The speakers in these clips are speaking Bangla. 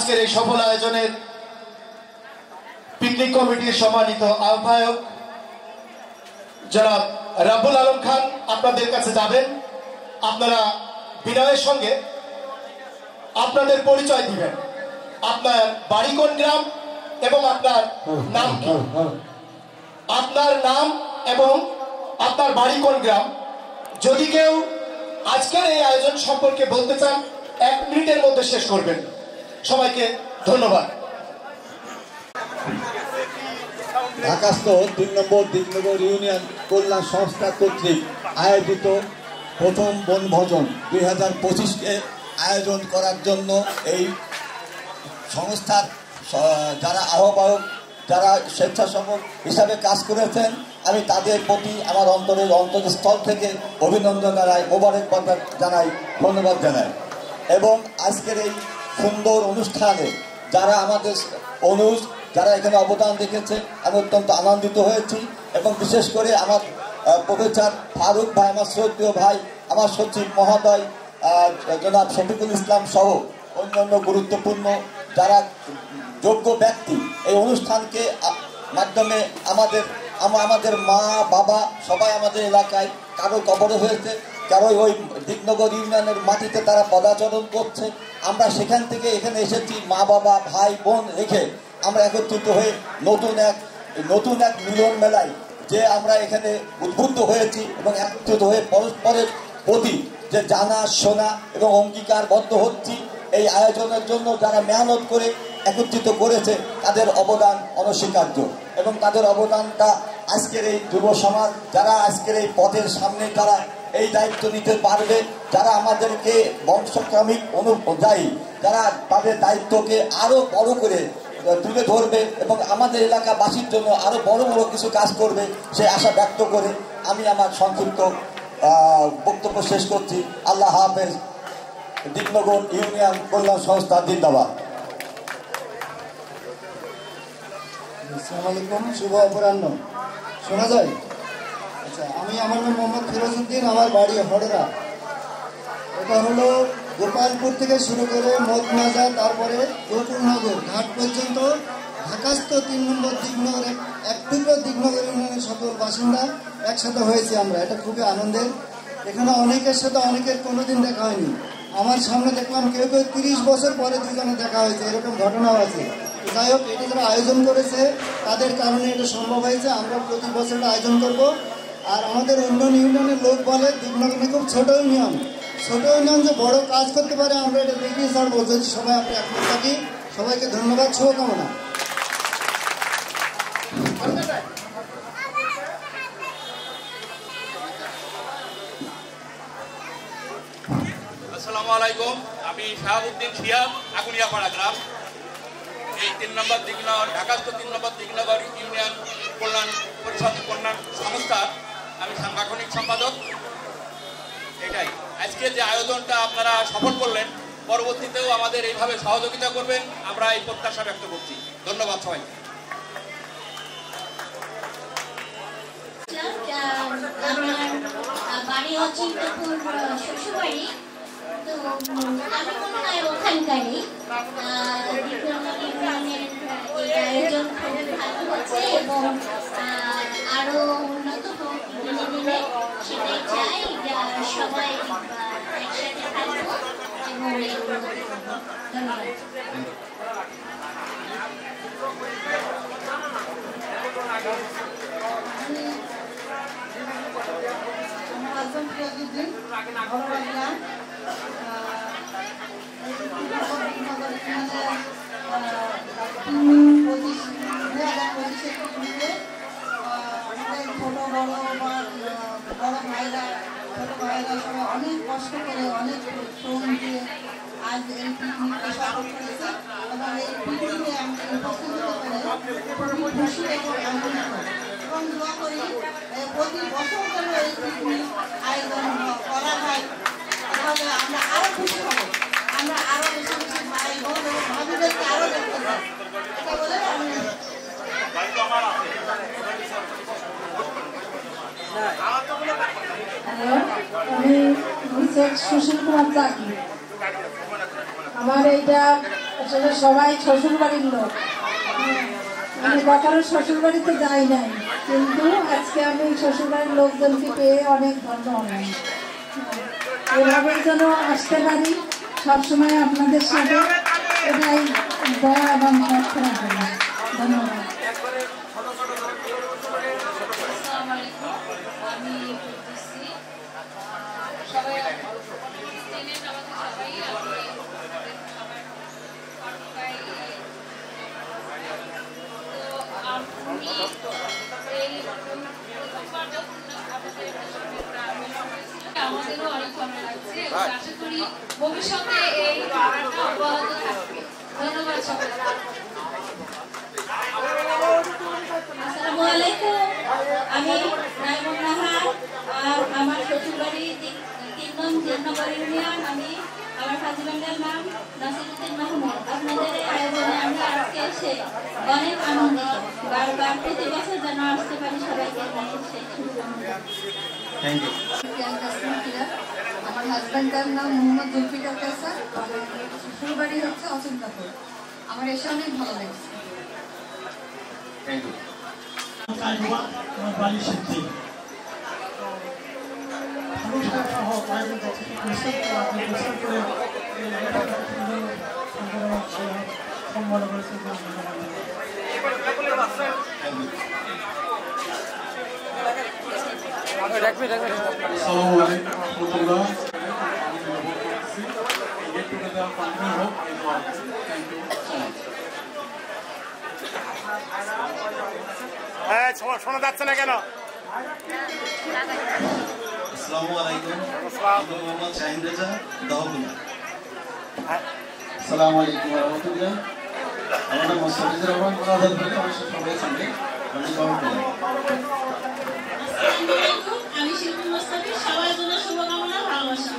আজকের এই সফল আয়োজনের পিকনিক কমিটির সম্মানিত আহ্বায়ক জনাব রাব্বুল আলম খান আপনাদের কাছে যাবেন। আপনারা বিনয়ের সঙ্গে আপনাদের পরিচয় দিবেন, আপনার বাড়ি কোন গ্রাম এবং আপনার নাম কি, আপনার নাম এবং আপনার বাড়ি কোন গ্রাম। যদি কেউ আজকের এই আয়োজন সম্পর্কে বলতে চান 1 মিনিটের মধ্যে শেষ করবেন। সবাইকে ধন্যবাদ। ঢাকাস্থ 3 নম্বর দিকনগর ইউনিয়ন কল্যাণ সংস্থা কর্তৃক আয়োজিত প্রথম বনভোজন 2025-কে আয়োজন করার জন্য এই সংস্থার যারা আহ্বায়ক, যারা স্বেচ্ছাসেবক হিসাবে কাজ করেছেন, আমি তাদের প্রতি আমার অন্তরস্থল থেকে অভিনন্দন জানাই, মোবারকবাদ জানাই, ধন্যবাদ জানাই। এবং আজকের এই সুন্দর অনুষ্ঠানে যারা আমাদের যারা এখানে অবদান রেখেছে, আমি অত্যন্ত আনন্দিত হয়েছি। এবং বিশেষ করে আমার প্রফেসর ফারুক ভাই, আমার শ্রদ্ধেয় ভাই, আমার সচিব মহোদয় জনাব শফিকুল ইসলাম সহ অন্যান্য গুরুত্বপূর্ণ যারা যোগ্য ব্যক্তি এই অনুষ্ঠানকে মাধ্যমে আমাদের মা বাবা সবাই আমাদের এলাকায় কারো কবরে হয়েছে, কারো ওই দিকনগর ইউনিয়নের মাটিতে তারা পদাচরণ করছে। আমরা সেখান থেকে এখানে এসেছি মা বাবা ভাই বোন রেখে আমরা একত্রিত হয়ে নতুন এক মিলন মেলায় যে আমরা এখানে উদ্বুদ্ধ হয়েছি এবং একত্রিত হয়ে পরস্পরের প্রতি যে জানা শোনা এবং অঙ্গীকারবদ্ধ হচ্ছি। এই আয়োজনের জন্য যারা মেহনত করে একত্রিত করেছে তাদের অবদান অনস্বীকার্য এবং তাদের অবদানটা আজকের এই যুব সমাজ যারা আজকের এই পথের সামনে তারা এই দায়িত্ব নিতে পারবে, যারা আমাদেরকে বংশক্রমিক অনুযায়ী যারা তাদের দায়িত্বকে আরো বড় করে তুলে ধরবে এবং আমাদের এলাকাবাসীর জন্য আরো বড় বড় কিছু কাজ করবে সেই আশা ব্যক্ত করে আমি আমার সংক্ষিপ্ত বক্তব্য শেষ করছি। আল্লাহ হাফেজ। দিকনগর ইউনিয়ন কল্যাণ সংস্থা জিন্দাবাদ। আসসালামু আলাইকুম, শুভ অপরাহ্ন। শোনা যায়? আচ্ছা, আমার নাম মোহাম্মদ ফিরোজউদ্দিন, আমার বাড়ি হড়রা। এটা হলো গোপালপুর থেকে শুরু করে মদনাজা, তারপরে গোকুলনগর ঘাট পর্যন্ত ঢাকাস্থ 3 নম্বর দিকনগর এক টুকরো দিকনগর ইউনিয়নের সকল বাসিন্দা একসাথে হয়েছে আমরা। এটা খুবই আনন্দের। এখানে অনেকের সাথে অনেকের কোনোদিন দেখা হয়নি। আমার সামনে দেখলাম কেউ 30 বছর পরে দুজনে দেখা হয়েছে, এরকম ঘটনাও আছে। যাই হোক, এটা যারা আয়োজন করেছে তাদের কারণে এটা সম্ভব হয়েছে। আমরা প্রতি বছর এটা আয়োজন করব। আর আমাদের অন্য ইউনিয়নের লোক বলে দিকনগরে খুব ছোট ইউনিয়ন যে বড় কাজ করতে পারে, আমরা এটা দেখিয়ে ছাড়বো যদি সবাই আপনি একমত থাকি। সবাইকে ধন্যবাদ, শুভকামনা। আসসালামু আলাইকুম, আমি শাহাবুদ্দিন শিহাব, আগুনিয়াপাড়া গ্রাম। এই 3 নম্বর দিকনগর ঢাকাস্থ 3 নম্বর দিকনগর ইউনিয়ন কল্যাণ পরিষদ কল্যাণ সংস্থার আমি সাংগঠনিক সম্পাদক। এটাই আজকে যে আয়োজনটা আপনারা সফল করলেন, পরবর্তীতেও আমাদের এইভাবে সহযোগিতা করবেন, আমরা এই প্রত্যাশা ব্যক্ত করছি। ধন্যবাদ সবাই। আমার বাড়ি অচিন্তপুর শ্বশুরবাড়ি, তো আমি মনে হয় ওখানকারই। এই আয়োজন খুব ভালো হচ্ছে এবং আরো উন্নত হোক দিনে দিনে, সেটাই চাই। সবাই একসাথে থাকবো এবং ধন্যবাদ। বড় ভাইরা ছোট ভাইরা সবাই অনেক কষ্ট করে অনেক শ্রম দিয়ে আজ এই পিকনিককে সফল করেছে এবং এই পিকনিকে আমি উপস্থিত হতে পারে খুবই খুশি এবং আনন্দিত এবং দোয়া করি প্রতি বছর যেন এই পিকনিক আয়োজন করা হয়, তাহলে আমরা আরো খুশি হব, আমরা আরো বেশি বেশি ভাই বোন এবং ভাবিদেরকে আরো দেখতে চাই। এটা বলে আমি সুশীল কুমার চাকি। আমার এইটা আসলে সবাই শ্বশুর বাড়ির লোক, আমি কখনো শ্বশুর বাড়িতে যাই নাই, কিন্তু আজকে আমি শ্বশুর বাড়ির লোকজনকে পেয়ে অনেক ধন্য হলাম। এভাবে যেন আসতে পারি সবসময় আপনাদের সাথে, এটাই দয়া এবং প্রার্থনা করি। ধন্যবাদ। আমাদেরও অনেক ভালো লাগছে, আশা করি ভবিষ্যতে এই ধারাটা অব্যাহত থাকবে। ধন্যবাদ সবাইকে। আসসালামু আলাইকুম, আমি রাইমুন নাহার, আর আমার শ্বশুরবাড়ি 3 নং জেলনগর ইউনিয়ন। আমি আমার হাজবেন্ডের নাম নাসিরুদ্দিন মাহমুদ। আপনাদের এই আয়োজনে আমি আজকে এসে অনেক আনন্দিত। বারবার প্রতি বছর যেন আসতে পারি সবাইকে নিয়ে সেই শুভকামনা। Thank you. আমার হাজব্যান্ডের নাম মোহাম্মদ জুলফিকার কাসার, শ্বশুর বাড়ি হচ্ছে অচিন্তাপুর। আমার এসে অনেক ভালো লাগছে। Thank you. আমার বাড়ি সিদ্ধি সহ কয়েকজন যাত্রীকে পরিষ্কার করে আপনি পরিষ্কার করে সম্মান করেছে। শোনা যাচ্ছে না কেন? আসসালামু আলাইকুম, আমি মোহাম্মদ শাহিন রেজা দহগুনা। আসসালামু আলাইকুম রহমতুল্লাহ। আমার নাম মোস্তাফিজুর রহমান মুরাদাবাদ থেকে, আমার সবাই সঙ্গে আমি দহগুনা। আমি শিল্পী মোস্তাফিজ, সবার জন্য শুভকামনা, ভালোবাসা।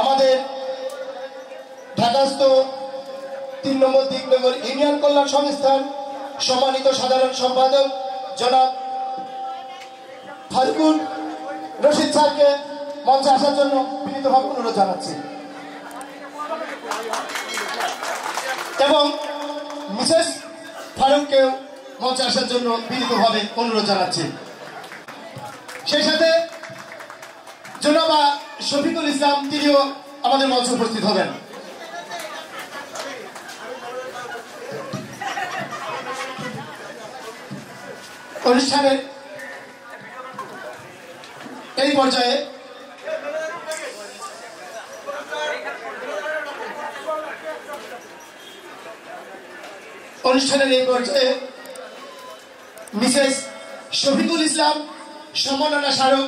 আমাদের ঢাকাস্থ 3 নম্বর দিকনগর ইউনিয়ন কল্যাণ সংস্থার সম্মানিত সাধারণ সম্পাদক জনাব ফারুকুর রশিদ স্যারকে মঞ্চে আসার জন্য বিনীতভাবে অনুরোধ জানাচ্ছি এবং মিসেস ফারুককেও মঞ্চে আসার জন্য বিনীতভাবে অনুরোধ জানাচ্ছি। সেই সাথে জনাবা শফিকুল ইসলাম, তিনিও আমাদের মঞ্চে উপস্থিত হবেন। অনুষ্ঠানের এই পর্যায়ে মিসেস শফিকুল ইসলাম সম্মাননা স্মারক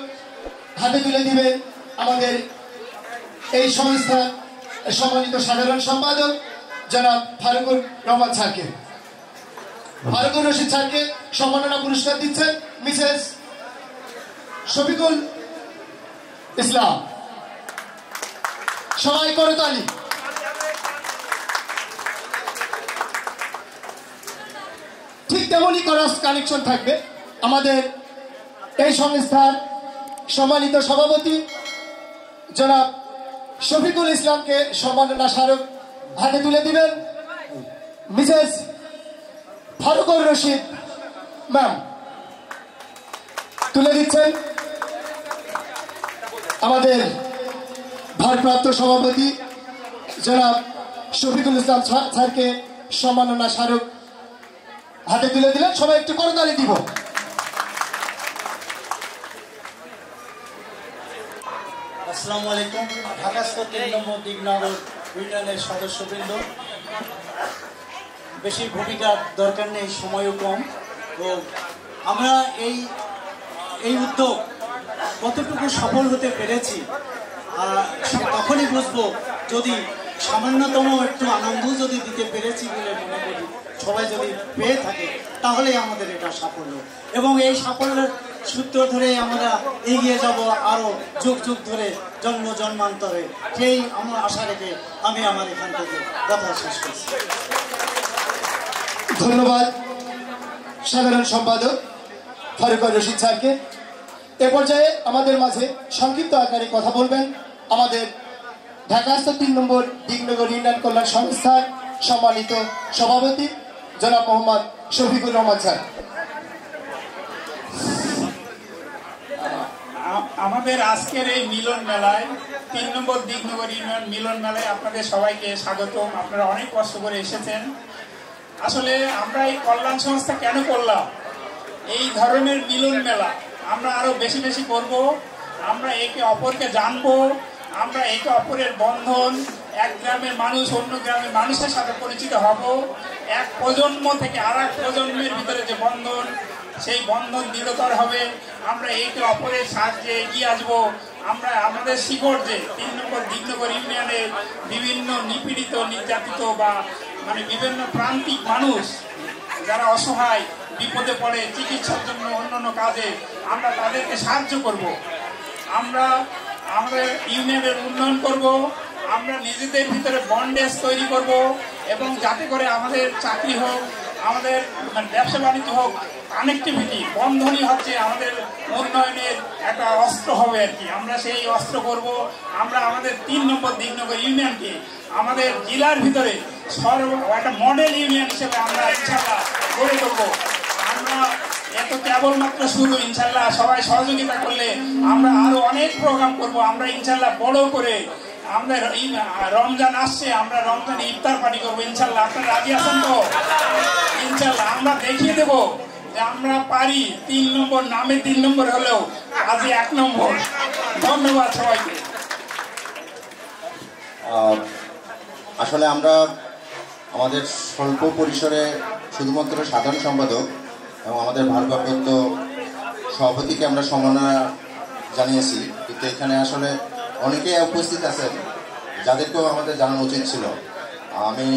হাতে তুলে দিবেন আমাদের এই সংস্থার সম্মানিত সাধারণ সম্পাদক জনাব ফারুকুর রহমান স্যারকে। ফারুকুর রশিদ স্যারকে সম্মাননা পুরস্কার দিচ্ছেন মিসেস শফিকুল ইসলাম। সবাই করতালি। ঠিক তেমনই ক্রস কানেকশন থাকবে আমাদের এই সংস্থার সম্মানিত সভাপতি জনাব শফিকুল ইসলামকে সম্মাননা স্মারক হাতে তুলে দিবেন মিসেস ফারুকুর রশিদ ম্যাম। তুলে দিচ্ছেন আমাদের ভারপ্রাপ্ত সভাপতি জনাব শফিকুল ইসলাম স্যারকে সম্মাননা স্মারক হাতে তুলে দিলেন। সবাই একটু করতালি দিব। আসসালামু আলাইকুম। ঢাকাস্থ 3 নম্বর দিকনগর ইউনিয়নের সদস্যবৃন্দ, বেশি ভূমিকার দরকার নেই, সময়ও কম। তো আমরা এই এই উদ্যোগ কতটুকু সফল হতে পেরেছি তখনই বুঝবো, যদি সামান্যতম একটু আনন্দ যদি দিতে পেরেছি বলে মনে করি, সবাই যদি পেয়ে থাকে তাহলেই আমাদের এটা সাফল্য। এবং এই সাফল্যের সূত্র ধরে আমরা এগিয়ে যাব আরও যুগ যুগ ধরে, জন্ম জন্মান্তরে। সেই আমার আশা রেখে আমি আমার এখান থেকে কথা শেষ করছি। ধন্যবাদ সাধারণ সম্পাদক ফারুক রশিদ স্যারকে। এ পর্যায়ে আমাদের মাঝে সংক্ষিপ্ত আকারে কথা বলবেন আমাদের ঢাকাস্থ 3 নম্বর দিগনগর ইউনিয়ন কল্যাণ সংস্থার সম্মানিত সভাপতি জনাব মোহাম্মদ শফিকুর রহমান স্যার। আমাদের আজকের এই মিলন মেলায় 3 নম্বর দিগনগর ইউনিয়ন মিলন মেলায় আপনাদের সবাইকে স্বাগতম। আপনারা অনেক কষ্ট করে এসেছেন। আসলে আমরা এই কল্যাণ সংস্থা কেন করলাম, এই ধরনের মিলন মেলা আমরা আরো বেশি বেশি করব। আমরা একে অপরকে জানবো, আমরা একে অপরের বন্ধন, এক গ্রামের মানুষ অন্য গ্রামের মানুষের সাথে পরিচিত হব। এক প্রজন্ম থেকে আর এক প্রজন্মের ভিতরে যে বন্ধন, সেই বন্ধন দৃঢ়তর হবে। আমরা একে অপরের সাহায্যে এগিয়ে আসবো। আমরা আমাদের শিকড় যে 3 নম্বর দিগনগর ইউনিয়নের বিভিন্ন নিপীড়িত নির্যাতিত বা বিভিন্ন প্রান্তিক মানুষ যারা অসহায়, বিপদে পড়ে, চিকিৎসার জন্য অন্যান্য কাজে, আমরা তাদেরকে সাহায্য করব। আমরা আমাদের ইউনিয়নের উন্নয়ন করব। আমরা নিজেদের ভিতরে বন্ডেজ তৈরি করব এবং যাতে করে আমাদের চাকরি হোক, আমাদের ব্যবসা বাণিজ্য হোক, কানেক্টিভিটি, বন্ধনই হচ্ছে আমাদের উন্নয়নের একটা অস্ত্র হবে আর কি। আমরা সেই অস্ত্র করব। আমরা আমাদের 3 নম্বর দিগনগর ইউনিয়নকে আমাদের জেলার ভিতরে একটা মডেল ইউনিয়ন হিসেবে আমরা ইনশাল্লাহ গড়ে তুলবো। আমরা এত কেবলমাত্র শুরু, ইনশাল্লাহ সবাই সহযোগিতা করলে আমরা আরো অনেক প্রোগ্রাম করব। আমরা ইনশাল্লাহ বড় করে, আমাদের রমজান আসছে, আমরা রমজানে ইফতার পার্টি করবো ইনশাল্লাহ। আপনারা রাজি আছেন তো? ইনশাল্লাহ আমরা দেখিয়ে দেবো যে আমরা পারি। 3 নম্বর নামে 3 নম্বর হলেও আজ 1 নম্বর। ধন্যবাদ সবাইকে। আসলে আমরা আমাদের স্বল্প পরিসরে শুধুমাত্র সাধারণ সম্পাদক এবং আমাদের ভারপ্রাপ্ত সভাপতিকে আমরা সম্মাননা জানিয়েছি, কিন্তু এখানে আসলে অনেকেই উপস্থিত আছেন যাদেরকেও আমাদের জানানো উচিত ছিল। আমি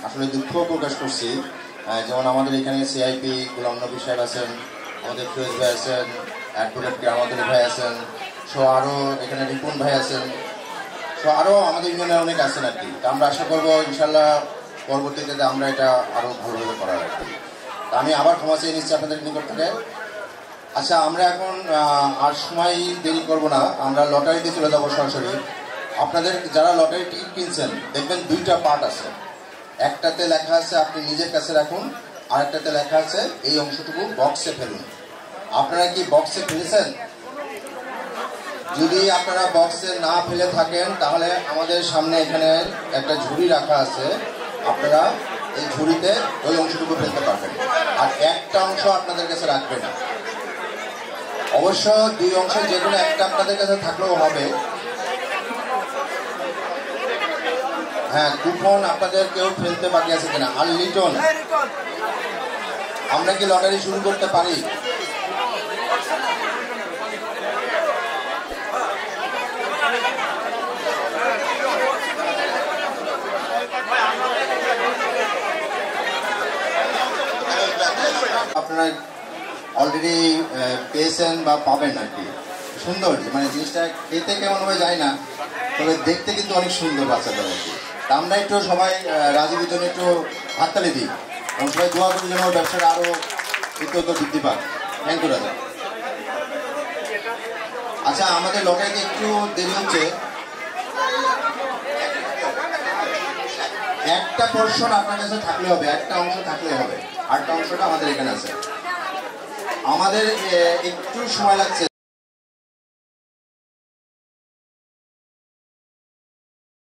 আসলে দুঃখ প্রকাশ করছি, যেমন আমাদের এখানে সিআইপি গোলাম নবী সাহেব আছেন, আমাদের ফিরোজ ভাই আছেন, অ্যাডভোকেট গ্রামাদুল ভাই আছেন, সো আরও এখানে রিপুন ভাই আছেন, সো আরও আমাদের ইউনিয়নে অনেক আছেন আর কি। আমরা আশা করবো ইনশাল্লাহ পরবর্তীতে আমরা এটা আরও ভালোভাবে করার আর কি। আমি আবার ক্ষমা চেয়ে নিচ্ছি আপনাদের নিকট থেকে। আচ্ছা, আমরা এখন আর সময় দেরি করব না, আমরা লটারিতে চলে যাবো সরাসরি। আপনাদের যারা লটারি টিকিট কিনছেন দেখবেন 2টা পার্ট আছে। একটাতে লেখা আছে আপনি নিজের কাছে রাখুন, আর একটাতে লেখা আছে এই অংশটুকু বক্সে ফেলুন। আপনারা কি বক্সে ফেলেছেন? যদি আপনারা বক্সে না ফেলে থাকেন তাহলে আমাদের সামনে এখানে একটা ঝুড়ি রাখা আছে, আপনারা এই ঝুড়িতে ওই অংশটুকু ফেলতে পারবেন। আর একটা অংশ আপনাদের কাছে রাখবেন। অবশ্য 2 অংশের যে কোনো একটা আপনাদের কাছে থাকলেও হবে। হ্যাঁ, কুপন আপনাদের কেউ ফেলতে বাকি আছে কিনা? আর লিটন, আমরা কি লটারি শুরু করতে পারি? আপনারা অলরেডি পেয়েছেন বা পাবেন আর কি। সুন্দর, মানে জিনিসটা খেতে কেমন হবে যায় না, তবে দেখতে কিন্তু অনেক সুন্দর বাচ্চাদের আর কি। আমরা একটু সবাই রাজীবের জন্য একটু হাততালি দিই এবং সবাই দোয়া করি যেন ব্যবসাটা আরও উদ্যোগ বৃদ্ধি পাক। থ্যাংক ইউ রাজা। আচ্ছা, আমাদের লটারিতে একটু দেরি হচ্ছে। একটা পোর্শন আপনার কাছে থাকলে হবে, একটা অংশ থাকলে হবে, আরেকটা অংশটা আমাদের এখানে আছে। আমাদের একটু সময় লাগছে।